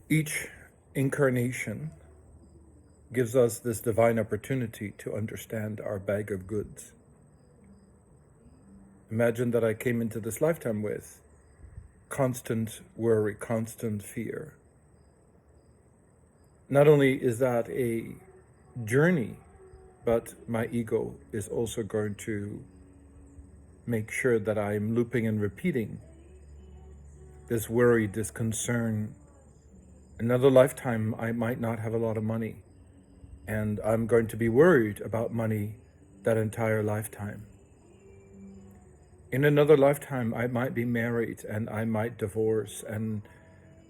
Each incarnation gives us this divine opportunity to understand our bag of goods. Imagine that I came into this lifetime with constant worry, constant fear. Not only is that a journey, but my ego is also going to make sure that I'm looping and repeating this worry, this concern. Another lifetime, I might not have a lot of money, and I'm going to be worried about money that entire lifetime. In another lifetime, I might be married and I might divorce and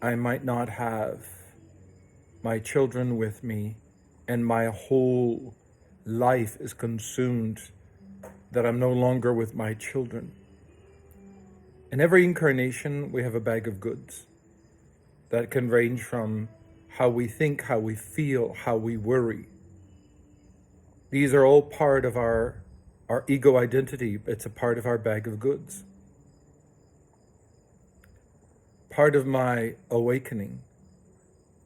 I might not have my children with me, and my whole life is consumed that I'm no longer with my children. In every incarnation, we have a bag of goods that can range from how we think, how we feel, how we worry. These are all part of our ego identity. It's a part of our bag of goods. Part of my awakening,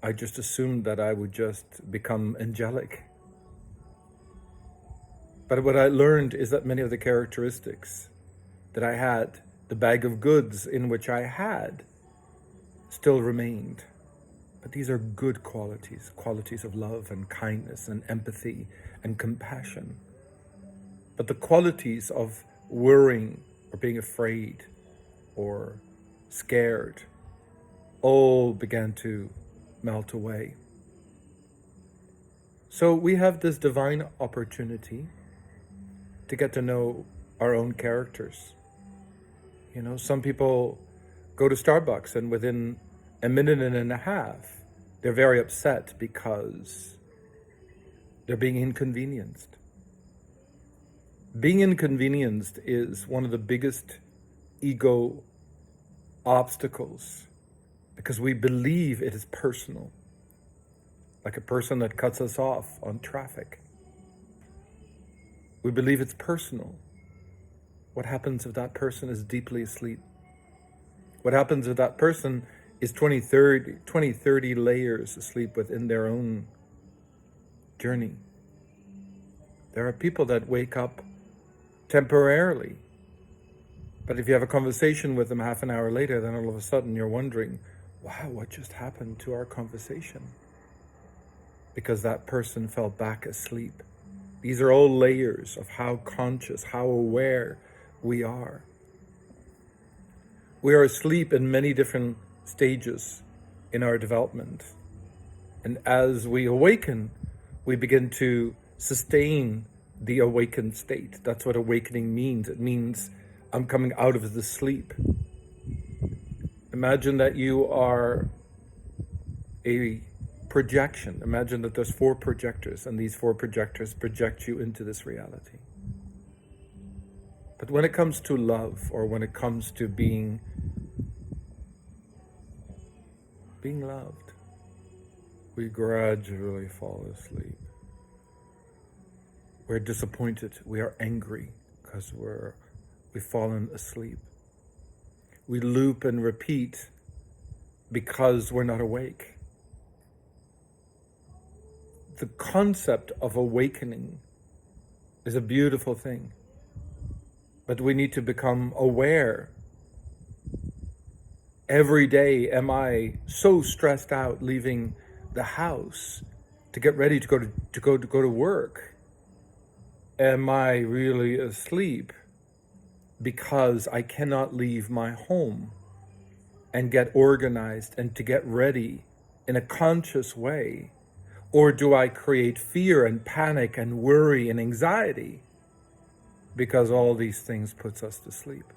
I just assumed that I would just become angelic. But what I learned is that many of the characteristics that I had, the bag of goods in which I had, still remained. But these are good qualities, qualities of love and kindness and empathy and compassion. But the qualities of worrying or being afraid or scared all began to melt away. So we have this divine opportunity to get to know our own characters. You know, some people go to Starbucks and within a minute and a half, they're very upset because they're being inconvenienced. Being inconvenienced is one of the biggest ego obstacles because we believe it is personal, like a person that cuts us off on traffic. We believe it's personal. What happens if that person is deeply asleep? What happens if that person is 20, 30 layers asleep within their own journey? There are people that wake up temporarily, but if you have a conversation with them half an hour later, then all of a sudden you're wondering, wow, what just happened to our conversation? Because that person fell back asleep. These are all layers of how conscious, how aware we are. We are asleep in many different stages in our development. And as we awaken, we begin to sustain the awakened state. That's what awakening means. It means I'm coming out of the sleep. Imagine that you are a projection. Imagine that there's 4 projectors, and these 4 projectors project you into this reality. But when it comes to love, or when it comes to being loved, we gradually fall asleep. We're disappointed. We are angry because we've fallen asleep. We loop and repeat because we're not awake. The concept of awakening is a beautiful thing, but we need to become aware. Every day, am I so stressed out leaving the house to get ready to go to work? Am I really asleep because I cannot leave my home and get organized and to get ready in a conscious way? Or do I create fear and panic and worry and anxiety because all these things puts us to sleep?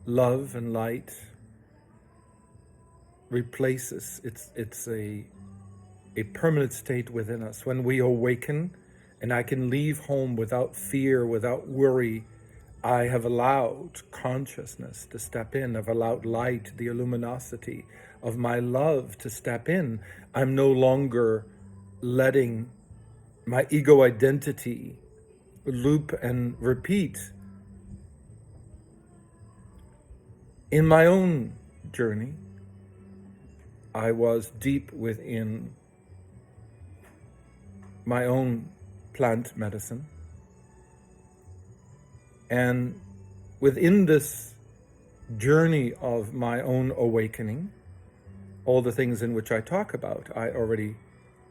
Love and light replaces, it's a permanent state within us. When we awaken and I can leave home without fear, without worry, I have allowed consciousness to step in. I've allowed light, the luminosity of my love to step in. I'm no longer letting my ego identity loop and repeat. In my own journey, I was deep within my own plant medicine. And within this journey of my own awakening, all the things in which I talk about, I already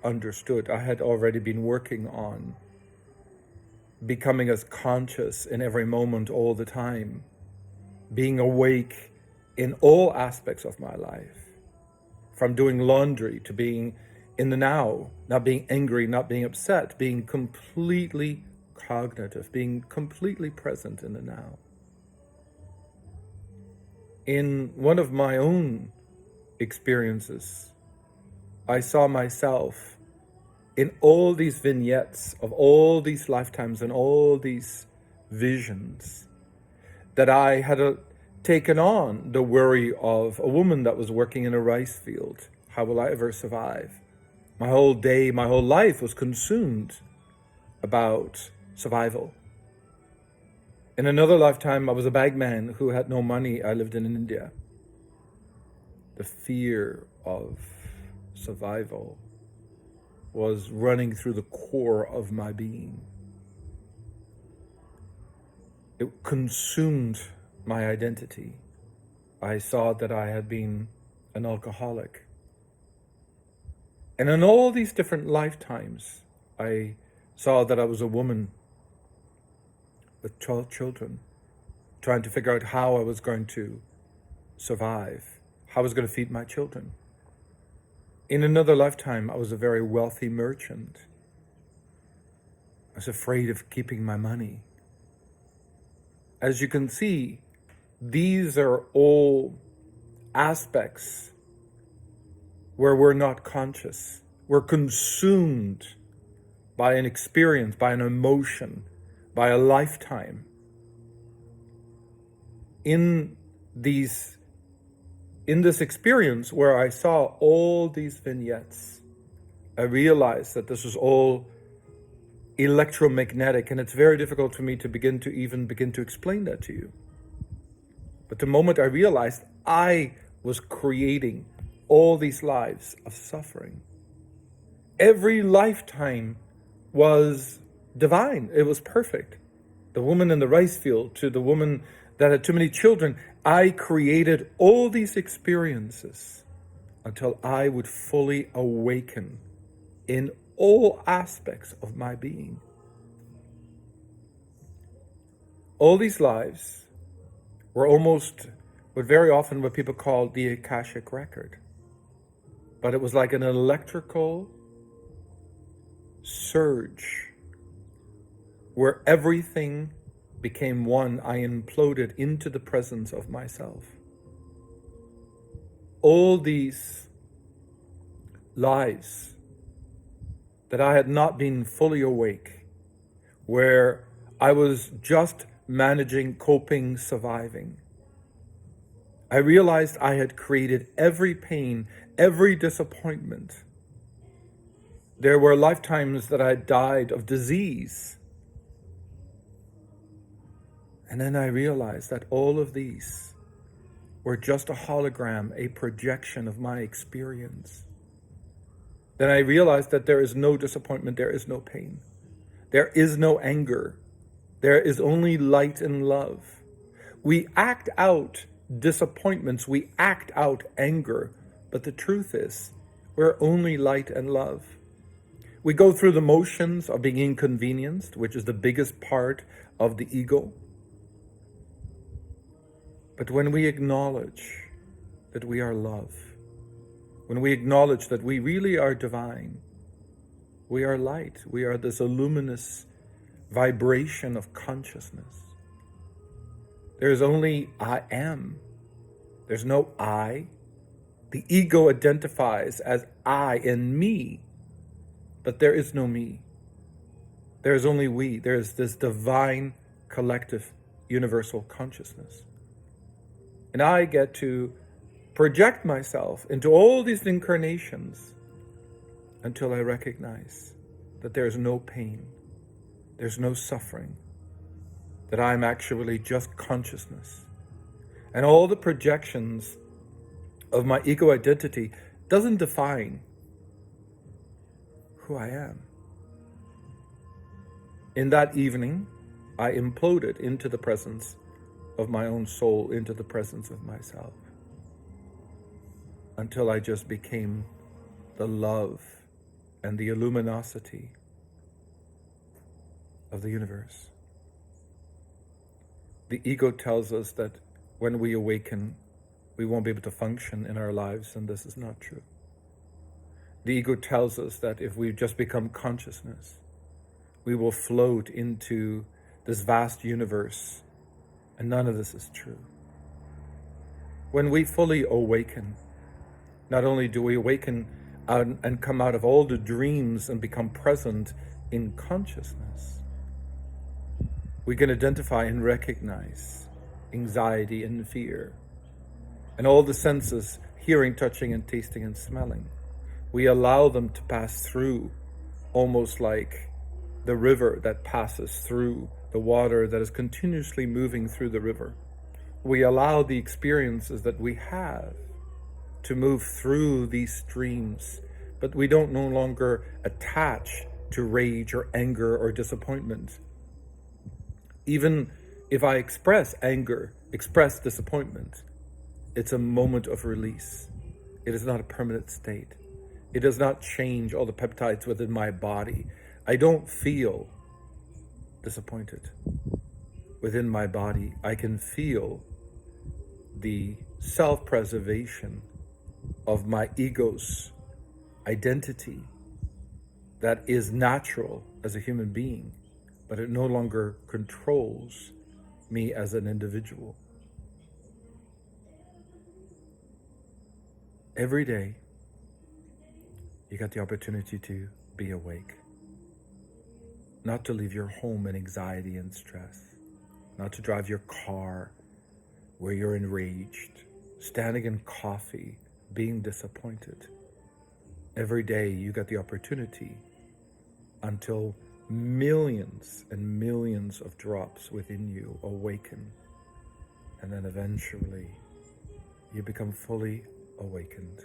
understood. I had already been working on becoming as conscious in every moment, all the time, being awake in all aspects of my life, from doing laundry to being in the now, not being angry, not being upset, being completely cognitive, being completely present in the now. In one of my own experiences, I saw myself in all these vignettes of all these lifetimes and all these visions that I had taken on the worry of a woman that was working in a rice field. How will I ever survive? My whole day, my whole life was consumed about survival. In another lifetime, I was a bagman who had no money. I lived in India. The fear of survival was running through the core of my being. It consumed my identity. I saw that I had been an alcoholic. And in all these different lifetimes, I saw that I was a woman with 12 children, trying to figure out how I was going to survive, how I was going to feed my children. In another lifetime, I was a very wealthy merchant. I was afraid of keeping my money. As you can see, these are all aspects where we're not conscious. We're consumed by an experience, by an emotion, by a lifetime. In this experience where I saw all these vignettes, I realized that this was all electromagnetic, and it's very difficult for me to begin to explain that to you. But the moment I realized I was creating all these lives of suffering, every lifetime was divine. It was perfect. The woman in the rice field to the woman that had too many children. I created all these experiences until I would fully awaken in all aspects of my being. All these lives were almost very often what people call the Akashic record. But it was like an electrical surge where everything became one. I imploded into the presence of myself. All these lives that I had not been fully awake, where I was just managing, coping, surviving. I realized I had created every pain, every disappointment. There were lifetimes that I died of disease. And then I realized that all of these were just a hologram, a projection of my experience. Then I realized that there is no disappointment, there is no pain. There is no anger. There is only light and love. We act out disappointments, we act out anger, but the truth is, we're only light and love. We go through the motions of being inconvenienced, which is the biggest part of the ego. But when we acknowledge that we are love, when we acknowledge that we really are divine, we are light, we are this luminous vibration of consciousness. There is only I am. There's no I. The ego identifies as I and me, but there is no me. There is only we. There is this divine, collective, universal consciousness. And I get to project myself into all these incarnations until I recognize that there is no pain, there's no suffering, that I'm actually just consciousness. And all the projections of my ego identity doesn't define who I am. In that evening, I imploded into the presence of my own soul, into the presence of myself, until I just became the love and the luminosity of the universe. The ego tells us that when we awaken, we won't be able to function in our lives, and this is not true. The ego tells us that if we just become consciousness, we will float into this vast universe, and none of this is true. When we fully awaken, not only do we awaken and come out of all the dreams and become present in consciousness, we can identify and recognize anxiety and fear and all the senses, hearing, touching, and tasting and smelling. We allow them to pass through, almost like the river that passes through the water that is continuously moving through the river. We allow the experiences that we have to move through these streams, but we don't no longer attach to rage or anger or disappointment. Even if I express anger, express disappointment, it's a moment of release. It is not a permanent state. It does not change all the peptides within my body. I don't feel disappointed within my body. I can feel the self-preservation of my ego's identity that is natural as a human being, but it no longer controls me as an individual. Every day, you got the opportunity to be awake. Not to leave your home in anxiety and stress. Not to drive your car where you're enraged, standing in coffee, being disappointed. Every day you got the opportunity until millions and millions of drops within you awaken, and then eventually you become fully awakened.